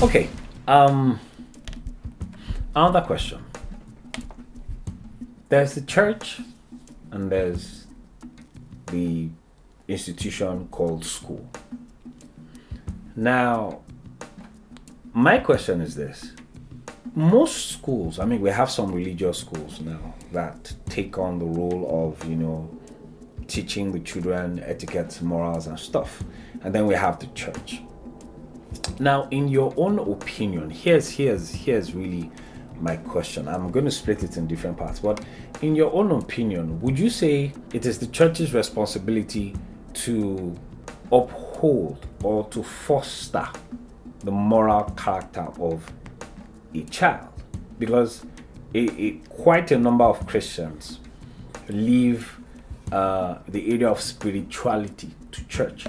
Okay. Another question. There's the church and there's the institution called school. Now, my question is this. Most schools, I mean, we have some religious schools now that take on the role of, teaching the children etiquette, morals, and stuff. And then we have the church. Now, in your own opinion, here's really my question. I'm going to split it in different parts, but in your own opinion, would you say it is the church's responsibility to uphold or to foster the moral character of a child? Because quite a number of Christians leave the area of spirituality to church.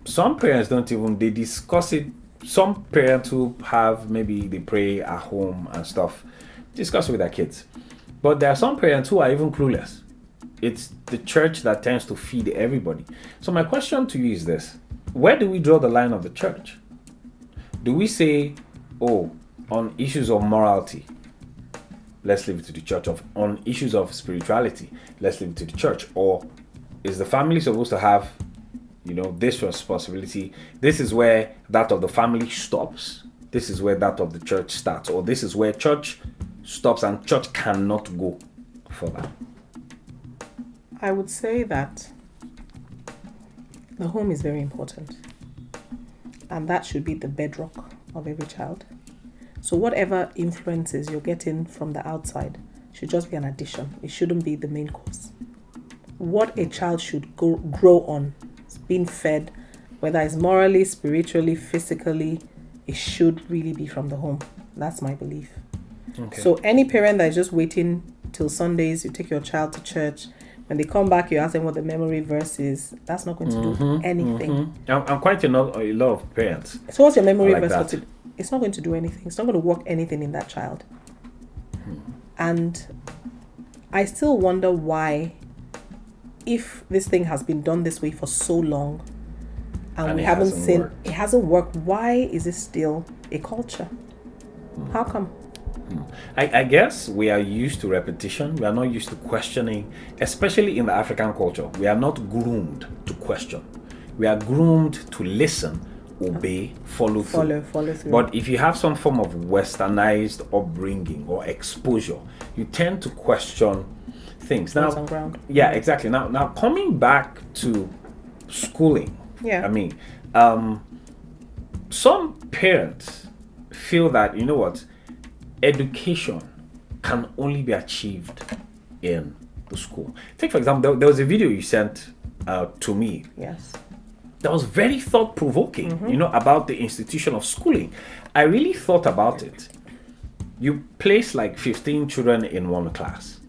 Some parents don't even, they discuss it. Some parents who have, maybe they pray at home and stuff, discuss it with their kids. But there are some parents who are even clueless. It's the church that tends to feed everybody. So my question to you is this. Where do we draw the line of the church? Do we say, oh, on issues of morality, let's leave it to the church? On issues of spirituality, let's leave it to the church? Or is the family supposed to have, this responsibility? This is where that of the family stops. This is where that of the church starts. Or this is where church stops and church cannot go further. I would say that the home is very important. And that should be the bedrock of every child. So whatever influences you're getting from the outside should just be an addition. It shouldn't be the main course. What a child should grow on, being fed, whether it's morally, spiritually, physically, it should really be from the home. That's my belief. Okay. So any parent that is just waiting till Sundays, you take your child to church, when they come back, you ask them what the memory verse is. That's not going to do anything. I'm quite a lot of parents. So what's your memory verse? It's not going to do anything. It's not going to work anything in that child. And I still wonder why, if this thing has been done this way for so long and we haven't seen it hasn't worked, why is it still a culture? How come? I guess we are used to repetition. We are not used to questioning, especially in the African culture. We are not groomed to question. We are groomed to listen, obey, follow through. But if you have some form of westernized upbringing or exposure, you tend to question things. Now, on ground. Yeah, exactly. Now coming back to schooling. Yeah. I mean, some parents feel that, education can only be achieved in the school. Take, for example, there was a video you sent to me. Yes. That was very thought-provoking, about the institution of schooling. I really thought about it. You place like 15 children in one class.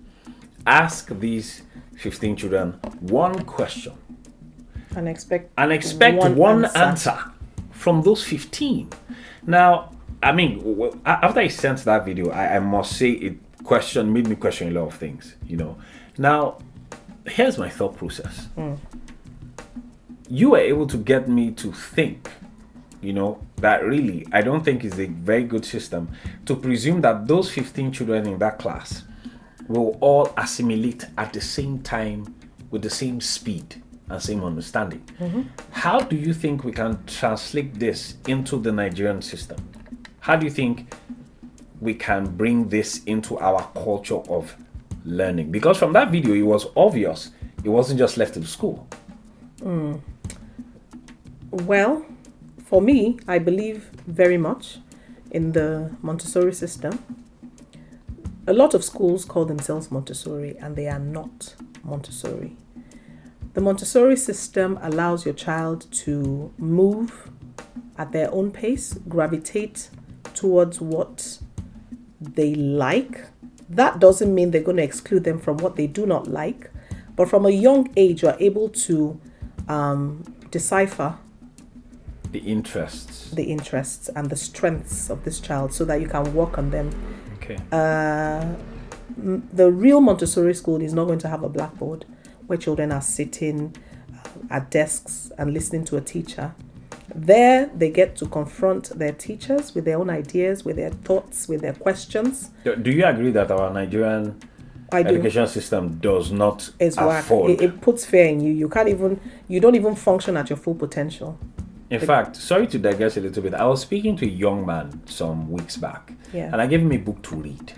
Ask these 15 children one question. And expect one answer from those 15. Now, I mean, after I sent that video, I must say it made me question a lot of things, Now, here's my thought process. You were able to get me to think, that really, I don't think is a very good system to presume that those 15 children in that class will all assimilate at the same time with the same speed and same understanding. How do you think we can translate this into the Nigerian system? How do you think we can bring this into our culture of learning? Because from that video, it was obvious it wasn't just left to the school. Well, for me, I believe very much in the Montessori system. A lot of schools call themselves Montessori, and they are not Montessori. The Montessori system allows your child to move at their own pace, gravitate towards what they like. That doesn't mean they're going to exclude them from what they do not like, but from a young age, you're able to decipher the interests and the strengths of this child so that you can work on them. Okay. The real Montessori school is not going to have a blackboard where children are sitting at desks and listening to a teacher. There, they get to confront their teachers with their own ideas, with their thoughts, with their questions. Do you agree that our Nigerian I do. education system does not It's whack. afford? It puts fear in you. You don't even function at your full potential. In fact, sorry to digress a little bit. I was speaking to a young man some weeks back, Yeah. and I gave him a book to read.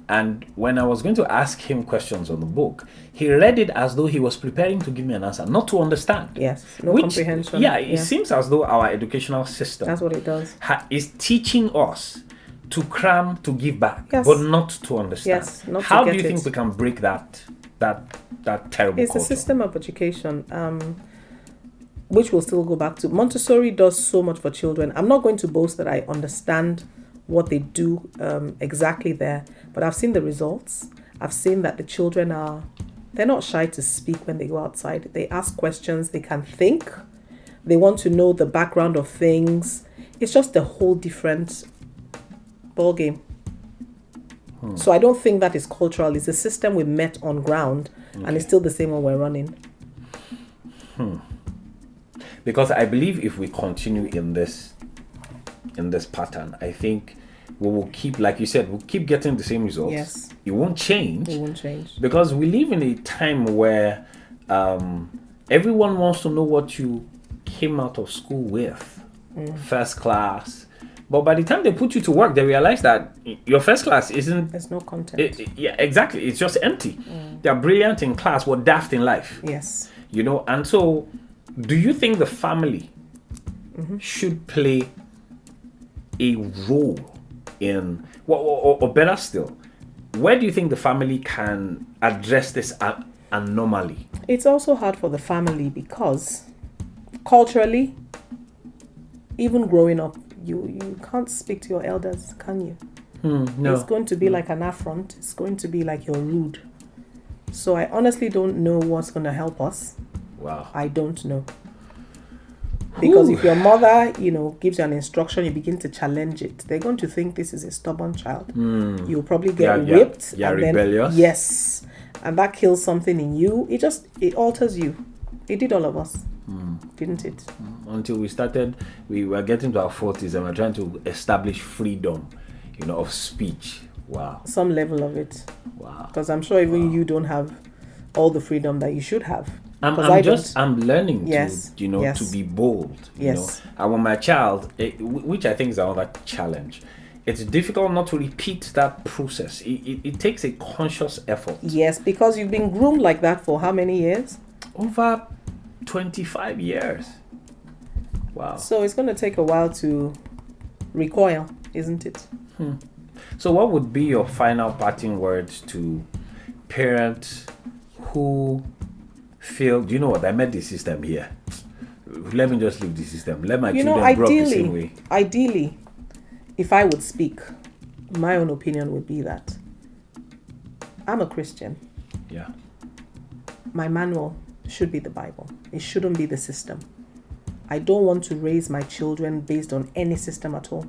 And when I was going to ask him questions on the book, he read it as though he was preparing to give me an answer, not to understand. Yes, no Which, comprehension. Yeah, it seems as though our educational system That's what it does. is teaching us to cram to give back, Yes. but not to understand. Yes, not to How do get you think it. we can break that terrible It's a culture? system of education, which we'll still go back to. Montessori does so much for children. I'm not going to boast that I understand what they do exactly there, but I've seen the results. I've seen that the children they're not shy to speak when they go outside. They ask questions, they can think, they want to know the background of things. It's just a whole different ball game. So I don't think that is cultural. It's a system we met on ground, and it's still the same one we're running. Because I believe if we continue in this pattern, I think we will keep, like you said, we'll keep getting the same results. Yes. It won't change. It won't change. Because we live in a time where everyone wants to know what you came out of school with. First class. But by the time they put you to work, they realize that your first class isn't... There's no content. Yeah, exactly. It's just empty. They're brilliant in class, but daft in life. Yes. And so do you think the family should play a role in, or better still, where do you think the family can address this anomaly? It's also hard for the family because culturally, even growing up, you can't speak to your elders, can you? No. It's going to be like an affront. It's going to be like you're rude. So I honestly don't know what's going to help us. Wow. I don't know. Because if your mother, gives you an instruction, you begin to challenge it. They're going to think this is a stubborn child. You'll probably get whipped. Yeah, and rebellious. Then, yes. And that kills something in you. It alters you. It did all of us. Didn't it? Until we were getting to our 40s and we're trying to establish freedom, of speech. Wow. Some level of it. Wow. Because I'm sure even you don't have all the freedom that you should have. I'm learning to be bold. Yes. And when my child, which I think is another challenge, it's difficult not to repeat that process. It takes a conscious effort. Yes, because you've been groomed like that for how many years? Over 25 years. Wow. So it's going to take a while to recoil, isn't it? So what would be your final parting words to parents who feel, do you know what, I met the system here. Let me just leave the system. Let my children grow up the same way. Ideally, if I would speak, my own opinion would be that I'm a Christian. Yeah. My manual should be the Bible. It shouldn't be the system. I don't want to raise my children based on any system at all.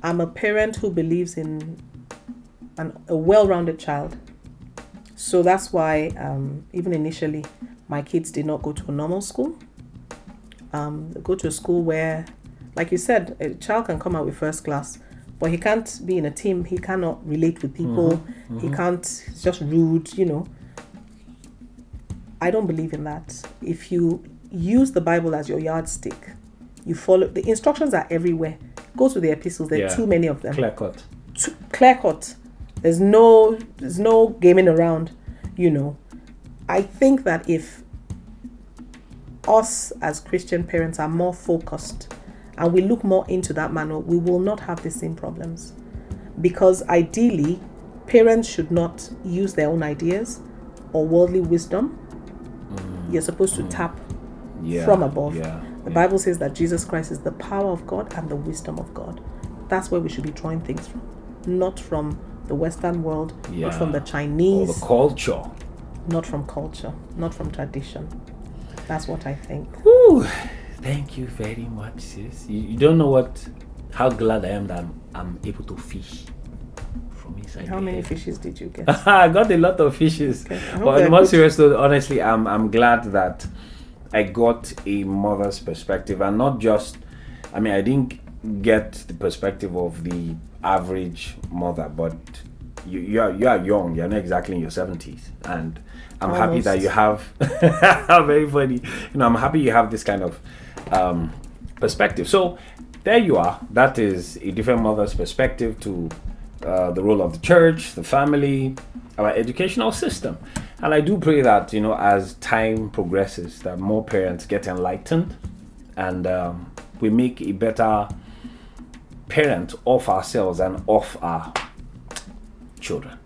I'm a parent who believes in a well-rounded child. So that's why even initially, my kids did not go to a normal school. They go to a school where, like you said, a child can come out with first class, but he can't be in a team. He cannot relate with people. He can't, he's just rude, I don't believe in that. If you use the Bible as your yardstick, you follow, the instructions are everywhere. Go to the epistles, there are too many of them. Clear cut. Clear cut. There's no gaming around, I think that if us as Christian parents are more focused and we look more into that manual, we will not have the same problems. Because ideally, parents should not use their own ideas or worldly wisdom. You're supposed to tap from above. The Bible says that Jesus Christ is the power of God and the wisdom of God. That's where we should be drawing things from. Not from the Western world, not from the Chinese. Or the culture. Not from culture, not from tradition. That's what I think. Whew. Thank you very much, sis. You don't know how glad I am that I'm able to fish from inside. How many fishes did you get? I got a lot of fishes. Okay. But on a more serious note, honestly, I'm glad that I got a mother's perspective, and not just, I mean, I didn't get the perspective of the average mother, but you are young. You're not exactly in your 70s, and I'm happy that Almost. you have very funny. I'm happy you have this kind of perspective. So there you are. That is a different mother's perspective to the role of the church, the family, our educational system. And I do pray that as time progresses, that more parents get enlightened, and we make a better parent of ourselves and of our children.